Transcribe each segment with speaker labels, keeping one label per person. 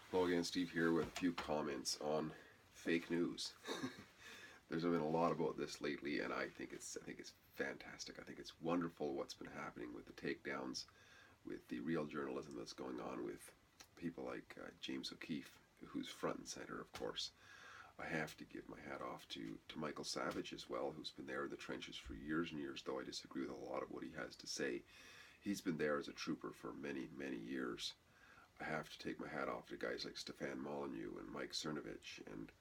Speaker 1: Hello again, Steve here with a few comments on fake news. There's been a lot about this lately, and I think it's fantastic. I think it's wonderful what's been happening with the takedowns, with the real journalism that's going on with people like James O'Keefe, who's front and center, of course. I have to give my hat off to Michael Savage as well, who's been there in the trenches for years and years, though I disagree with a lot of what he has to say. He's been there as a trooper for many, many years. I have to take my hat off to guys like Stefan Molyneux and Mike Cernovich and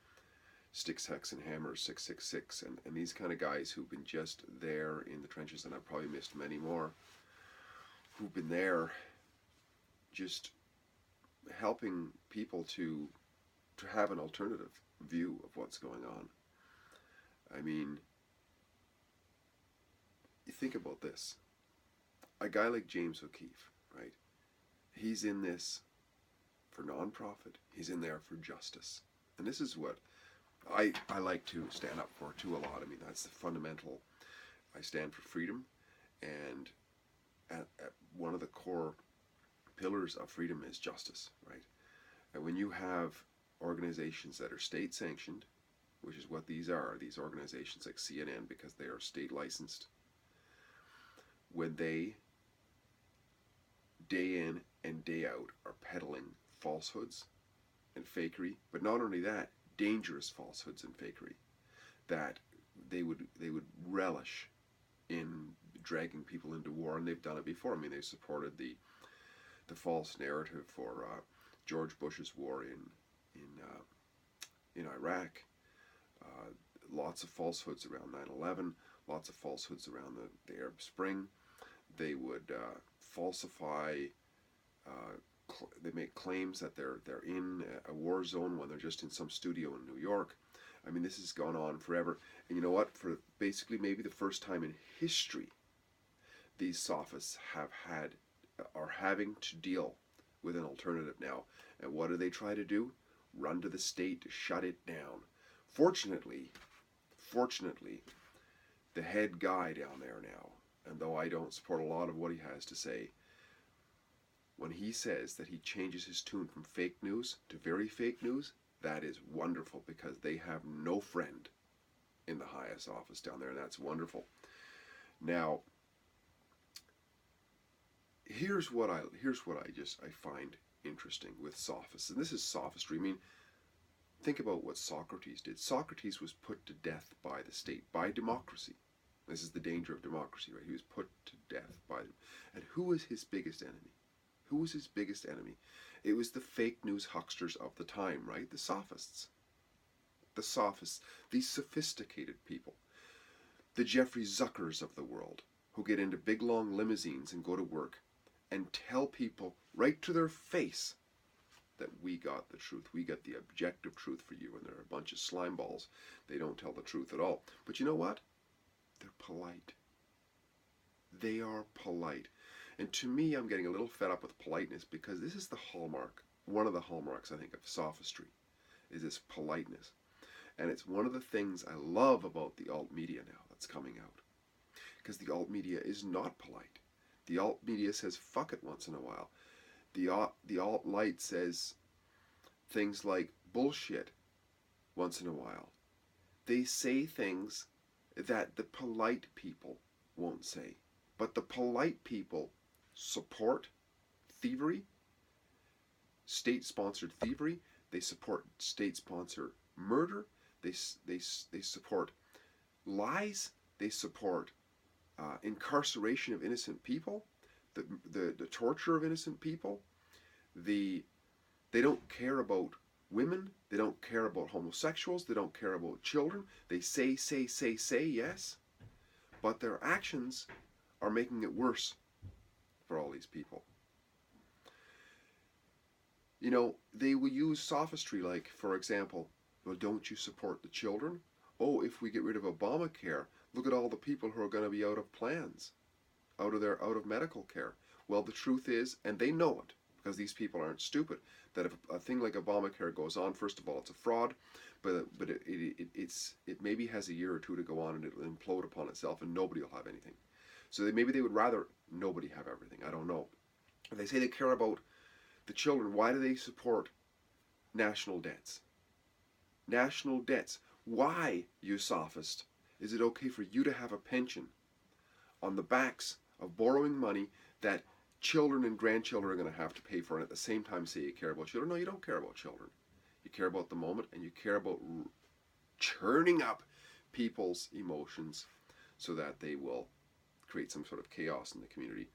Speaker 1: Sticks, Hex, and Hammer 666 and these kind of guys who've been just there in the trenches, and I've probably missed many more, who've been there just helping people to have an alternative view of what's going on. I mean, you think about this. A guy like James O'Keefe, right? He's in this for nonprofit. He's in there for justice. And this is what I like to stand up for too a lot. I mean, that's the fundamental. I stand for freedom, and at one of the core pillars of freedom is justice, right? And when you have organizations that are state sanctioned, which is what these are, these organizations like CNN, because they are state licensed, when they day in and day out are peddling falsehoods and fakery, but not only that, dangerous falsehoods and fakery that they would relish in dragging people into war, and they've done it before. I mean, they supported the false narrative for George Bush's war in Iraq. Lots of falsehoods around 9/11. Lots of falsehoods around the Arab Spring. They would falsify. They make claims that they're in a war zone when they're just in some studio in New York. I mean, this has gone on forever. And you know what? For basically maybe the first time in history, these sophists are having to deal with an alternative now. And what do they try to do? Run to the state to shut it down. Fortunately, the head guy down there now, and though I don't support a lot of what he has to say, when he says that he changes his tune from fake news to very fake news, that is wonderful, because they have no friend in the highest office down there, and that's wonderful. Now, here's what I find interesting with sophists, and this is sophistry. I mean, think about what Socrates did. Socrates was put to death by the state, by democracy. This is the danger of democracy, right? He was put to death by them. And who was his biggest enemy? Who was his biggest enemy? It was the fake news hucksters of the time, right? The sophists. The sophists, these sophisticated people. The Jeffrey Zuckers of the world, who get into big long limousines and go to work and tell people right to their face that we got the truth. We got the objective truth for you, and they're a bunch of slime balls. They don't tell the truth at all. But you know what? They're polite. They are polite. And to me, I'm getting a little fed up with politeness, because this is the hallmark, one of the hallmarks, I think, of sophistry, is this politeness. And it's one of the things I love about the alt media now that's coming out. Because the alt media is not polite. The alt media says fuck it once in a while. The alt-light says things like bullshit once in a while. They say things that the polite people won't say. But the polite people support thievery, state-sponsored thievery. They support state-sponsored murder. They support lies. They support incarceration of innocent people, the torture of innocent people. They don't care about women. They don't care about homosexuals. They don't care about children. They say yes, but their actions are making it worse for all these people. You know, they will use sophistry like, for example, well, don't you support the children? Oh, if we get rid of Obamacare, look at all the people who are going to be out of plans, out of medical care. Well, the truth is, and they know it, because these people aren't stupid, that if a thing like Obamacare goes on, first of all, it's a fraud, but it maybe has a year or two to go on, and it'll implode upon itself, and nobody will have anything. So maybe they would rather nobody have everything. I don't know. If they say they care about the children, why do they support national debts. National debts. Why, you sophist, is it okay for you to have a pension on the backs of borrowing money that children and grandchildren are going to have to pay for, and at the same time say you care about children? No, you don't care about children. You care about the moment, and you care about churning up people's emotions so that they will create some sort of chaos in the community.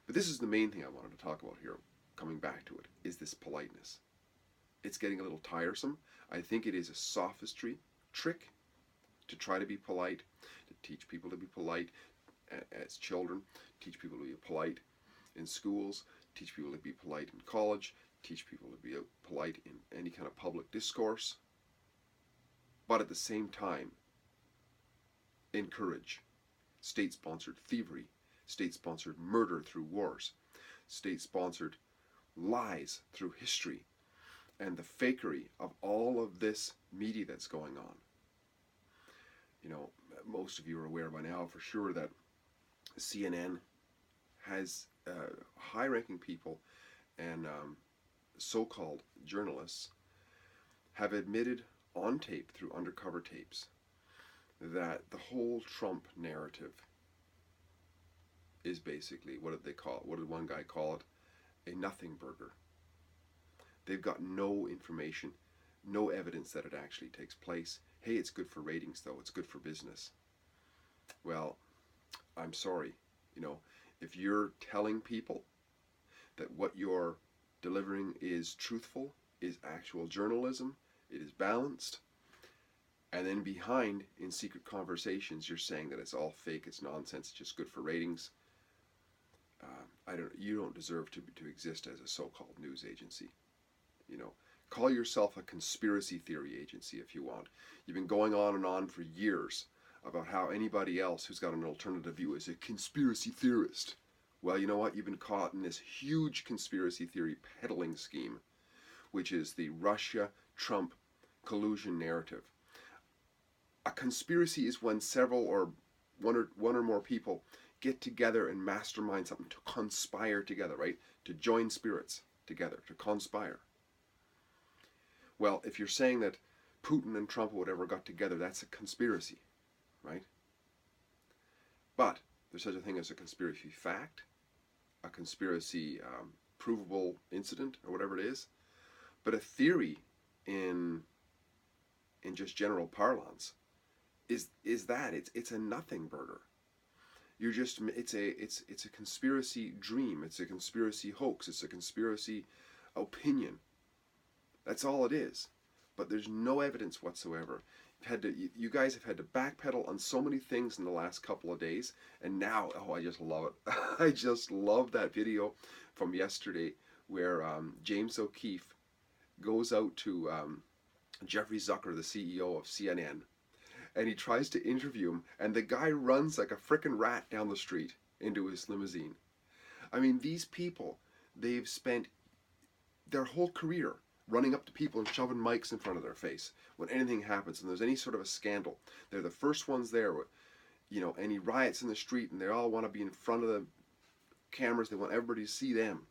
Speaker 1: But this is the main thing I wanted to talk about here, coming back to it, is this politeness. It's getting a little tiresome. I think it is a sophistry trick to try to be polite, to teach people to be polite as children, teach people to be polite in schools, teach people to be polite in college, teach people to be polite in any kind of public discourse, but at the same time encourage state-sponsored thievery, state-sponsored murder through wars, state-sponsored lies through history, and the fakery of all of this media that's going on. You know, most of you are aware by now for sure that CNN has high-ranking people and so-called journalists have admitted on tape through undercover tapes that the whole Trump narrative is basically, what did they call it? What did one guy call it? A nothing burger. They've got no information, no evidence that it actually takes place. Hey, it's good for ratings though, it's good for business. Well, I'm sorry, you know, if you're telling people that what you're delivering is truthful, is actual journalism, it is balanced, and then behind, in secret conversations, you're saying that it's all fake, it's nonsense, it's just good for ratings, you don't deserve to exist as a so-called news agency. You know, call yourself a conspiracy theory agency if you want. You've been going on and on for years about how anybody else who's got an alternative view is a conspiracy theorist. Well, you know what? You've been caught in this huge conspiracy theory peddling scheme, which is the Russia-Trump collusion narrative. A conspiracy is when several or one or more people get together and mastermind something, to conspire together, right? To join spirits together, to conspire. Well, if you're saying that Putin and Trump or whatever got together, that's a conspiracy, right? But there's such a thing as a conspiracy fact, a conspiracy provable incident, or whatever it is. But a theory in just general parlance is that it's a nothing burger. You're just it's a conspiracy dream, it's a conspiracy hoax, it's a conspiracy opinion. That's all it is. But there's no evidence whatsoever. You guys have had to backpedal on so many things in the last couple of days, and now, oh, I just love it. I just love that video from yesterday where James O'Keefe goes out to Jeffrey Zucker, the CEO of CNN, and he tries to interview him, and the guy runs like a frickin' rat down the street into his limousine. I mean, these people, they've spent their whole career running up to people and shoving mics in front of their face when anything happens and there's any sort of a scandal. They're the first ones there. You know, any riots in the street, and they all want to be in front of the cameras. They want everybody to see them.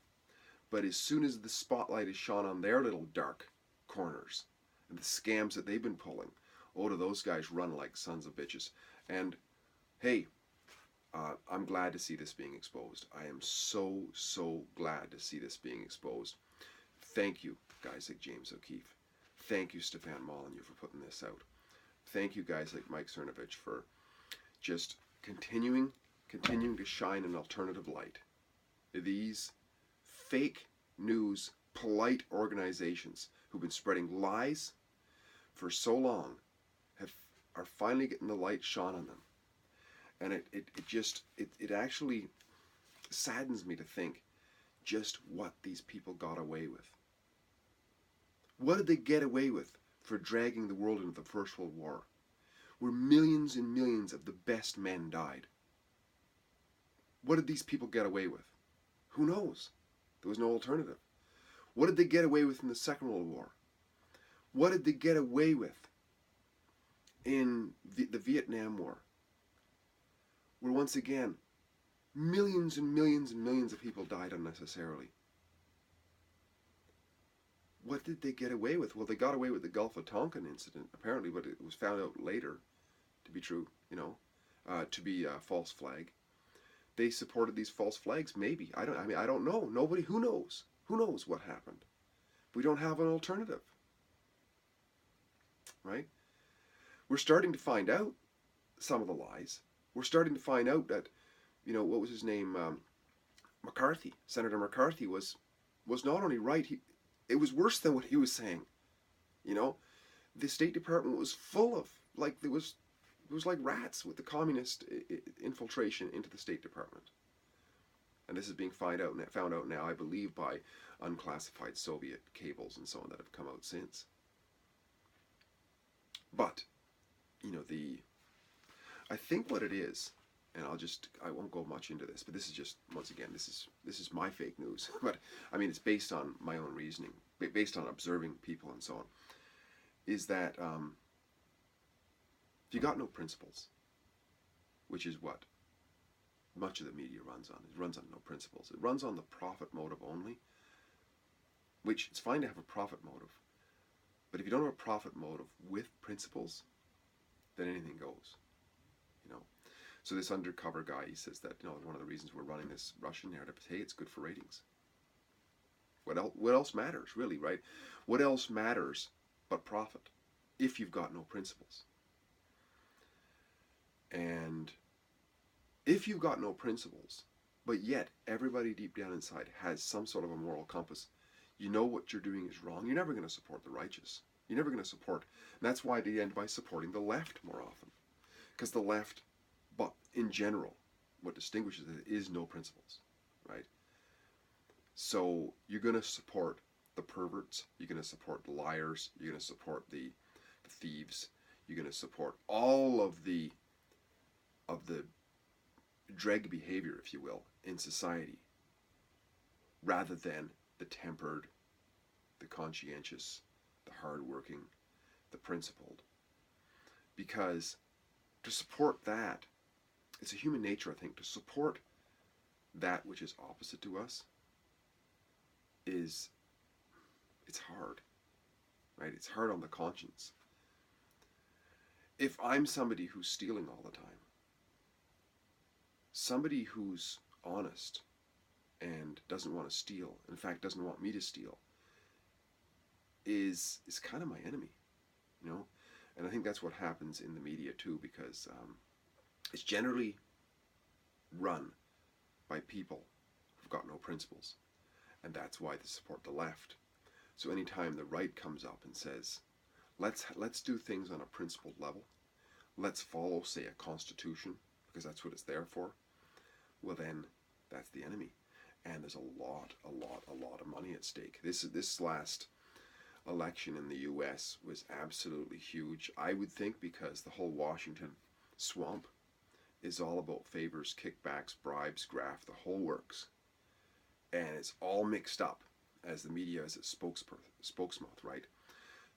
Speaker 1: But as soon as the spotlight is shone on their little dark corners and the scams that they've been pulling, oh, do those guys run like sons of bitches. And hey, I'm glad to see this being exposed. I am so glad to see this being exposed. Thank you, guys like James O'Keefe. Thank you, Stefan Molyneux, for putting this out. Thank you, guys like Mike Cernovich, for just continuing to shine an alternative light. These fake news, polite organizations who've been spreading lies for so long are finally getting the light shone on them. And it actually saddens me to think just what these people got away with. What did they get away with for dragging the world into the First World War, where millions and millions of the best men died? What did these people get away with? Who knows? There was no alternative. What did they get away with in the Second World War? What did they get away with in the Vietnam War, where once again millions and millions and millions of people died unnecessarily? what did they get away with? Well, they got away with the Gulf of Tonkin incident, apparently, but it was found out later to be true, to be a false flag. They supported these false flags, maybe. I don't know. Nobody, who knows? Who knows what happened? We don't have an alternative, right? We're starting to find out some of the lies. We're starting to find out that, what was his name? McCarthy, Senator McCarthy was not only right, it was worse than what he was saying. The State Department was full of, it was like rats with the communist infiltration into the State Department. And this is being found out now, I believe, by unclassified Soviet cables and so on that have come out since. But, I think what it is, and I won't go much into this, but this is just, once again, this is my fake news. But, it's based on my own reasoning, based on observing people and so on, is that if you got no principles, which is what much of the media runs on, it runs on no principles. It runs on the profit motive only, which it's fine to have a profit motive, but if you don't have a profit motive with principles, then anything goes. So this undercover guy, he says that one of the reasons we're running this Russian narrative is, hey, it's good for ratings. What else matters, really, right? What else matters but profit if you've got no principles? And if you've got no principles, but yet everybody deep down inside has some sort of a moral compass, you know what you're doing is wrong. You're never going to support the righteous. You're never going to support, and that's why they end by supporting the left more often. Because the left, but in general, what distinguishes it is no principles, right? So you're going to support the perverts, you're going to support the liars, you're going to support the thieves, you're going to support all of the dreg behavior, if you will, in society, rather than the tempered, the conscientious, the hardworking, the principled. Because to support that, it's a human nature, I think, to support that which is opposite to us it's hard, right? It's hard on the conscience. If I'm somebody who's stealing all the time, somebody who's honest and doesn't want to steal, in fact doesn't want me to steal, is kind of my enemy, And I think that's what happens in the media too, because it's generally run by people who've got no principles, and that's why they support the left. So anytime the right comes up and says, let's do things on a principled level, let's follow, say, a constitution, because that's what it's there for, well then, that's the enemy. And there's a lot of money at stake. This last election in the US was absolutely huge, I would think, because the whole Washington swamp is all about favors, kickbacks, bribes, graft, the whole works. And it's all mixed up as the media is its spokesmouth, right?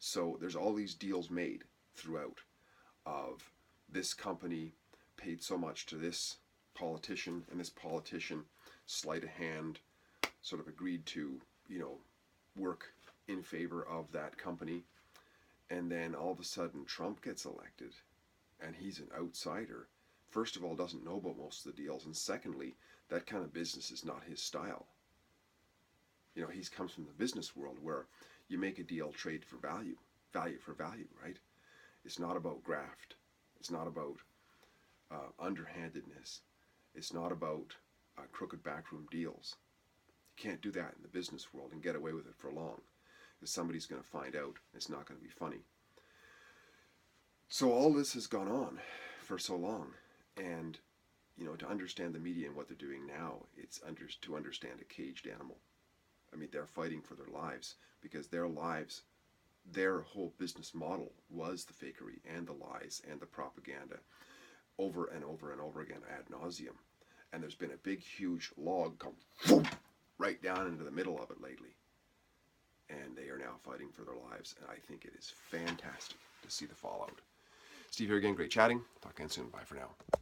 Speaker 1: So there's all these deals made throughout of this company paid so much to this politician, and this politician, sleight of hand, sort of agreed to, work in favor of that company. And then all of a sudden Trump gets elected, and he's an outsider. First of all, doesn't know about most of the deals, and secondly, that kind of business is not his style. He comes from the business world where you make a deal, trade for value for value, right? It's not about graft. It's not about underhandedness. It's not about crooked backroom deals. You can't do that in the business world and get away with it for long, because somebody's going to find out. And it's not going to be funny. So all this has gone on for so long, and to understand the media and what they're doing now, it's to understand a caged animal. They're fighting for their lives, because their lives, their whole business model was the fakery and the lies and the propaganda over and over and over again ad nauseum. And there's been a big, huge log come right down into the middle of it lately. And they are now fighting for their lives. And I think it is fantastic to see the fallout. Steve here again. Great chatting. Talk again soon. Bye for now.